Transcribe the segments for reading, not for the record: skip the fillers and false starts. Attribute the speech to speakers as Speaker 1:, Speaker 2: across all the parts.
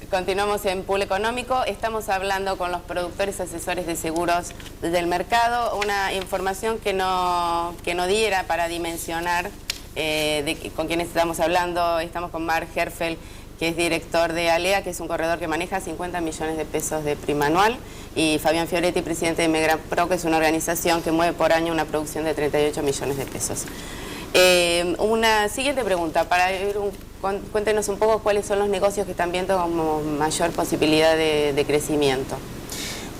Speaker 1: Continuamos en Pool Económico. Estamos hablando con los productores asesores de seguros del mercado. Una información que no diera para dimensionar con quienes estamos hablando. Estamos con Marc Herfel, que es director de ALEA, que es un corredor que maneja 50 millones de pesos de prima anual, y Fabián Fioretti, presidente de Megrapro, que es una organización que mueve por año una producción de 38 millones de pesos. Una siguiente pregunta, cuéntenos un poco cuáles son los negocios que están viendo como mayor posibilidad de crecimiento.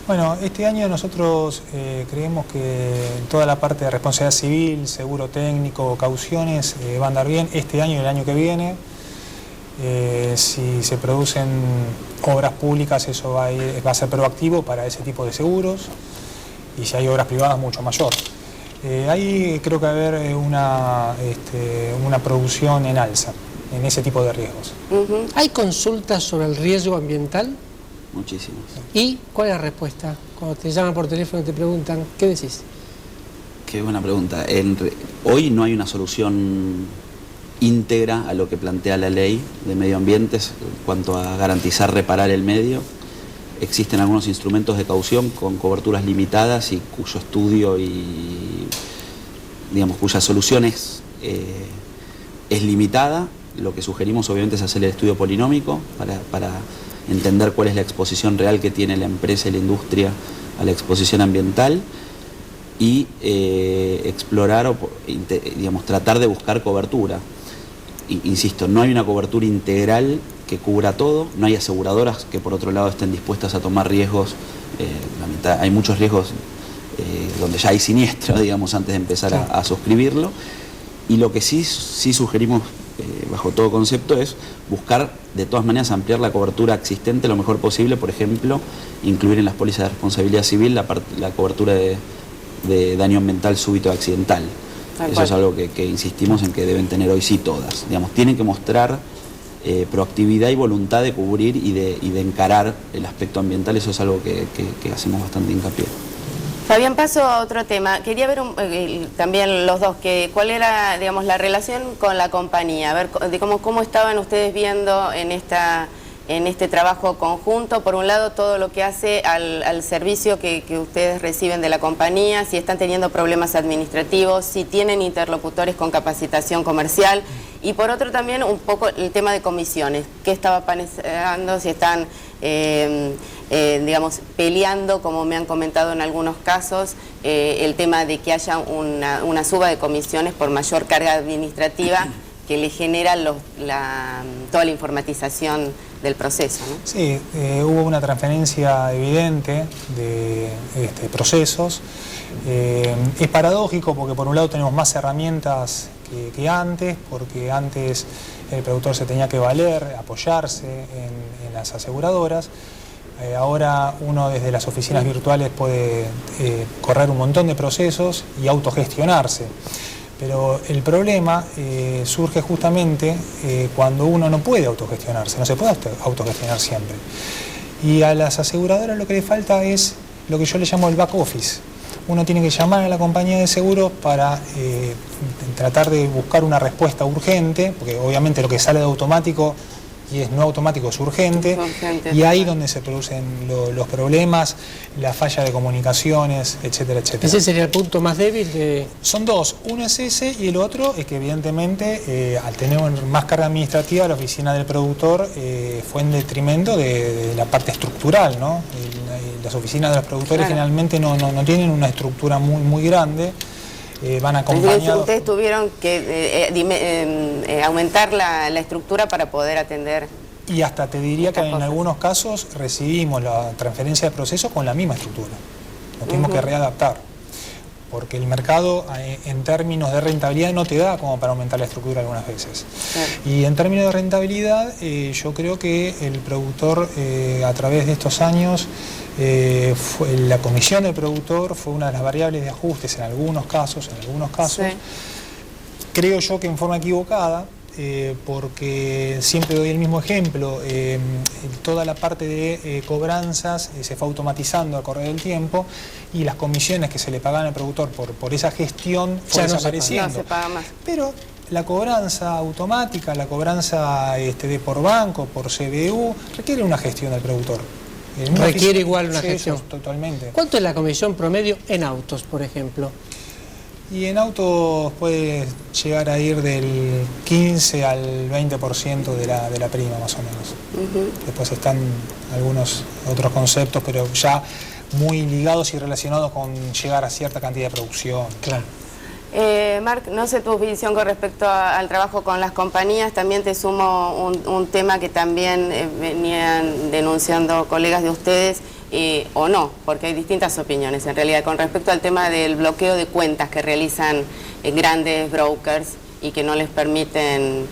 Speaker 2: Bueno, este año nosotros creemos que toda la parte de responsabilidad civil, seguro técnico, cauciones va a andar bien este año y el año que viene. Si se producen obras públicas, eso va a ser proactivo para ese tipo de seguros, y si hay obras privadas, mucho mayor. Ahí creo que va a haber una producción en alza en ese tipo de riesgos.
Speaker 3: ¿Hay consultas sobre el riesgo ambiental?
Speaker 4: Muchísimas.
Speaker 3: ¿Y cuál es la respuesta? Cuando te llaman por teléfono y te preguntan, ¿qué decís?
Speaker 4: Qué buena pregunta. Hoy no hay una solución íntegra a lo que plantea la ley de medio ambiente en cuanto a garantizar reparar el medio. Existen algunos instrumentos de caución con coberturas limitadas y cuyo estudio cuya solución es limitada. Lo que sugerimos obviamente es hacer el estudio polinómico para entender cuál es la exposición real que tiene la empresa y la industria a la exposición ambiental y explorar o tratar de buscar cobertura. Insisto, no hay una cobertura integral que cubra todo, no hay aseguradoras que por otro lado estén dispuestas a tomar riesgos, hay muchos riesgos donde ya hay siniestro, digamos, antes de empezar a suscribirlo, y lo que sí sugerimos bajo todo concepto es buscar de todas maneras ampliar la cobertura existente lo mejor posible, por ejemplo, incluir en las pólizas de responsabilidad civil la cobertura de daño ambiental súbito accidental. Eso es algo que insistimos en que deben tener hoy sí todas. Digamos, tienen que mostrar proactividad y voluntad de cubrir y de encarar el aspecto ambiental. Eso es algo que hacemos bastante hincapié.
Speaker 1: Fabián, paso a otro tema. Quería ver también los dos, cuál era, digamos, la relación con la compañía, a ver cómo estaban ustedes viendo en este trabajo conjunto. Por un lado, todo lo que hace al servicio que ustedes reciben de la compañía, si están teniendo problemas administrativos, si tienen interlocutores con capacitación comercial, y por otro también un poco el tema de comisiones. ¿Qué estaba pasando? Si están, digamos, peleando, como me han comentado en algunos casos, el tema de que haya una suba de comisiones por mayor carga administrativa que le genera toda la informatización del proceso, ¿no? Sí,
Speaker 2: hubo una transferencia evidente de procesos. Es paradójico porque por un lado tenemos más herramientas que antes, porque antes el productor se tenía que valer, apoyarse en las aseguradoras. Ahora uno desde las oficinas virtuales puede correr un montón de procesos y autogestionarse. Pero el problema surge justamente cuando uno no puede autogestionarse, no se puede autogestionar siempre. Y a las aseguradoras lo que le falta es lo que yo le llamo el back office. Uno tiene que llamar a la compañía de seguros para tratar de buscar una respuesta urgente, porque obviamente lo que sale de automático y es no automático es urgente, y ahí donde se producen los problemas, la falla de comunicaciones, etcétera, etcétera.
Speaker 3: ¿Ese sería el punto más débil?
Speaker 2: Son dos, uno es ese y el otro es que evidentemente al tener más carga administrativa la oficina del productor fue en detrimento de la parte estructural, ¿no? Las oficinas de los productores generalmente no tienen una estructura muy grande. Van acompañados.
Speaker 1: Ustedes tuvieron que aumentar la estructura para poder atender.
Speaker 2: Y hasta te diría que en algunos casos recibimos la transferencia de procesos con la misma estructura. Nos tuvimos que readaptar, porque el mercado en términos de rentabilidad no te da como para aumentar la estructura algunas veces. Claro. Y en términos de rentabilidad, yo creo que el productor a través de estos años, la comisión del productor fue una de las variables de ajustes en algunos casos. Sí. Creo yo que en forma equivocada, porque siempre doy el mismo ejemplo, toda la parte de cobranzas se fue automatizando al correr del tiempo y las comisiones que se le pagaban al productor por esa gestión fue desapareciendo.
Speaker 1: No se paga más.
Speaker 2: Pero la cobranza automática, la cobranza de por banco, por CBU, requiere una gestión del productor.
Speaker 3: Requiere igual una gestión.
Speaker 2: Eso, totalmente.
Speaker 3: ¿Cuánto es la comisión promedio en autos, por ejemplo?
Speaker 2: Y en autos puede llegar a ir del 15 al 20% de la prima, más o menos. Después están algunos otros conceptos, pero ya muy ligados y relacionados con llegar a cierta cantidad de producción.
Speaker 3: Claro.
Speaker 1: Marc, no sé tu visión con respecto al trabajo con las compañías. También te sumo un tema que también venían denunciando colegas de ustedes, o no, porque hay distintas opiniones en realidad con respecto al tema del bloqueo de cuentas que realizan grandes brokers y que no les permiten,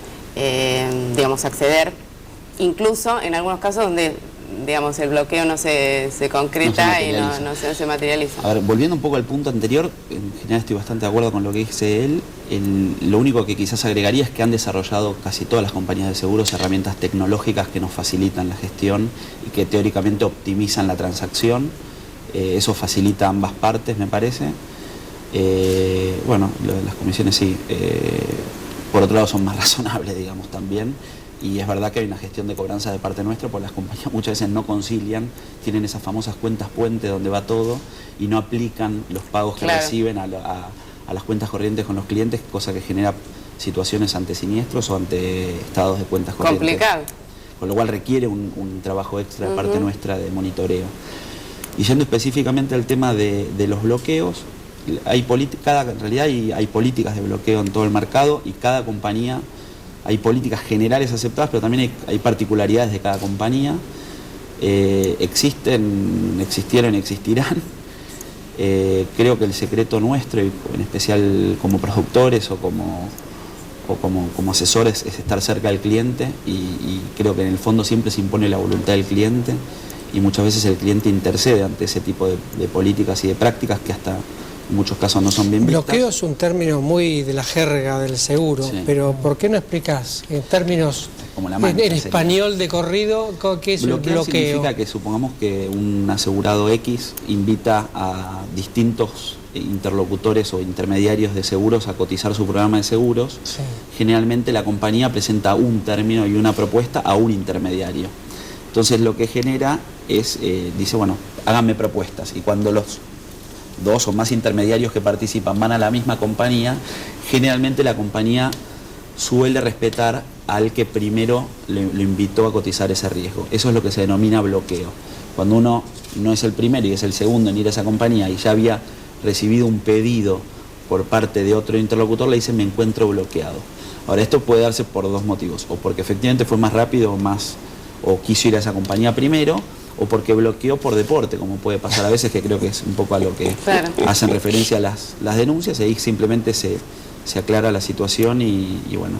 Speaker 1: digamos, acceder, incluso en algunos casos donde, digamos, el bloqueo no se concreta y no se materializa.
Speaker 4: A ver, volviendo un poco al punto anterior, en general estoy bastante de acuerdo con lo que dice él. Lo único que quizás agregaría es que han desarrollado casi todas las compañías de seguros herramientas tecnológicas que nos facilitan la gestión y que teóricamente optimizan la transacción. Eso facilita ambas partes, me parece. Bueno, lo de las comisiones sí. Por otro lado son más razonables, digamos, también. Y es verdad que hay una gestión de cobranza de parte nuestra, porque las compañías muchas veces no concilian, tienen esas famosas cuentas puente donde va todo y no aplican los pagos que reciben a las cuentas corrientes con los clientes, cosa que genera situaciones ante siniestros o ante estados de cuentas corrientes. Complicado. Con lo cual requiere un trabajo extra de parte nuestra de monitoreo. Y yendo específicamente al tema de los bloqueos, en realidad hay políticas de bloqueo en todo el mercado y cada compañía... Hay políticas generales aceptadas, pero también hay particularidades de cada compañía. Existieron y existirán. Creo que el secreto nuestro, y en especial como productores o como asesores, es estar cerca del cliente y creo que en el fondo siempre se impone la voluntad del cliente y muchas veces el cliente intercede ante ese tipo de políticas y de prácticas que hasta... en muchos casos no son bien vistas.
Speaker 3: Bloqueo es un término muy de la jerga del seguro, sí. Pero ¿por qué no explicás en términos como la mancha, en español de corrido qué es un bloqueo?
Speaker 4: Significa que supongamos que un asegurado X invita a distintos interlocutores o intermediarios de seguros a cotizar su programa de seguros. Sí. Generalmente la compañía presenta un término y una propuesta a un intermediario. Entonces lo que genera es, dice, bueno, háganme propuestas, y cuando los dos o más intermediarios que participan van a la misma compañía, generalmente la compañía suele respetar al que primero lo invitó a cotizar ese riesgo. Eso es lo que se denomina bloqueo. Cuando uno no es el primero y es el segundo en ir a esa compañía y ya había recibido un pedido por parte de otro interlocutor, le dice me encuentro bloqueado. Ahora, esto puede darse por dos motivos, o porque efectivamente fue más rápido o quiso ir a esa compañía primero, o porque bloqueó por deporte, como puede pasar a veces, que creo que es un poco a lo que hacen referencia las denuncias, y ahí simplemente se aclara la situación y bueno,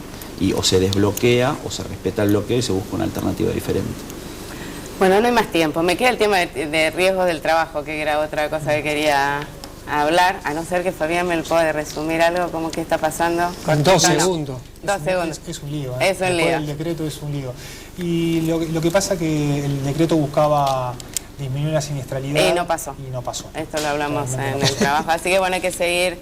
Speaker 4: o se desbloquea o se respeta el bloqueo y se busca una alternativa diferente.
Speaker 1: Bueno, no hay más tiempo. Me queda el tema de riesgos del trabajo, que era otra cosa que quería hablar, a no ser que Fabián me lo pueda resumir algo, como que está pasando.
Speaker 3: En 2 segundos.
Speaker 1: 2 segundos.
Speaker 2: Es un lío.
Speaker 1: Es un lío.
Speaker 2: El decreto es un lío. Y lo que pasa es que el decreto buscaba disminuir la siniestralidad.
Speaker 1: Y no pasó. Esto lo hablamos en el trabajo. Así que bueno, hay que seguir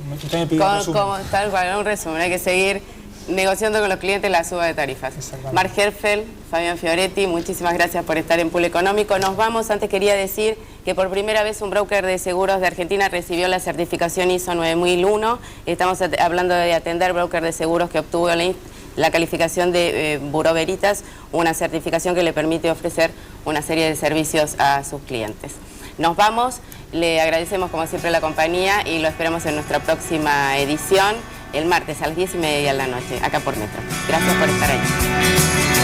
Speaker 1: tal cual, un resumen. Hay que seguir negociando con los clientes la suba de tarifas. Marc Herfel, Fabián Fioretti, muchísimas gracias por estar en Pool Económico. Nos vamos. Antes quería decir que por primera vez un broker de seguros de Argentina recibió la certificación ISO 9001. Estamos hablando de Atender, broker de seguros que obtuvo la calificación de Bureau Veritas, una certificación que le permite ofrecer una serie de servicios a sus clientes. Nos vamos, le agradecemos como siempre la compañía y lo esperamos en nuestra próxima edición el martes a las 10:30 de la noche, acá por Metro. Gracias por estar ahí.